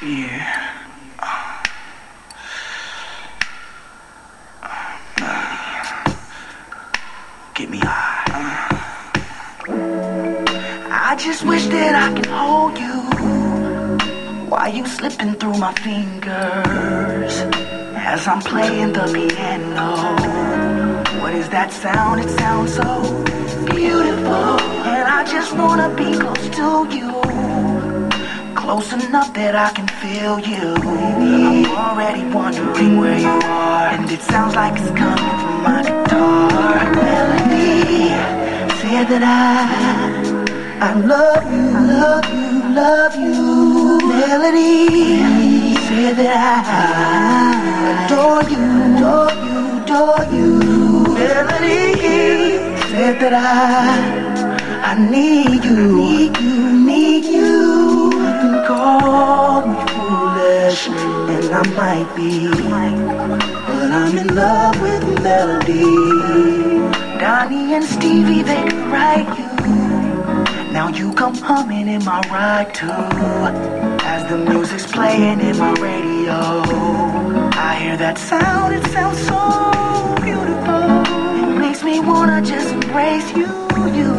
Yeah. Get me high. I just wish that I could hold you while you slipping through my fingers as I'm playing the piano. What is that sound? It sounds so beautiful. And I just wanna be close to you, close enough that I can feel you. I'm already wondering where you are, and it sounds like it's coming from my guitar. Melody said that I love you, love you, love you. Melody said that I adore you, adore you, adore you. Melody said that I need you, need you, need you. You can call me foolish, and I might be, but I'm in love with Melody. Donnie and Stevie, they could write you. Now you come humming in my ride too, as the music's playing in my radio. I hear that sound, it sounds so beautiful. It makes me wanna just embrace you, you.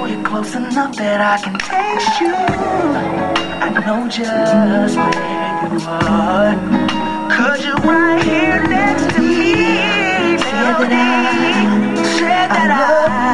You're close enough that I can taste you. I know just where you are, 'cause you're right here next to me. Said that I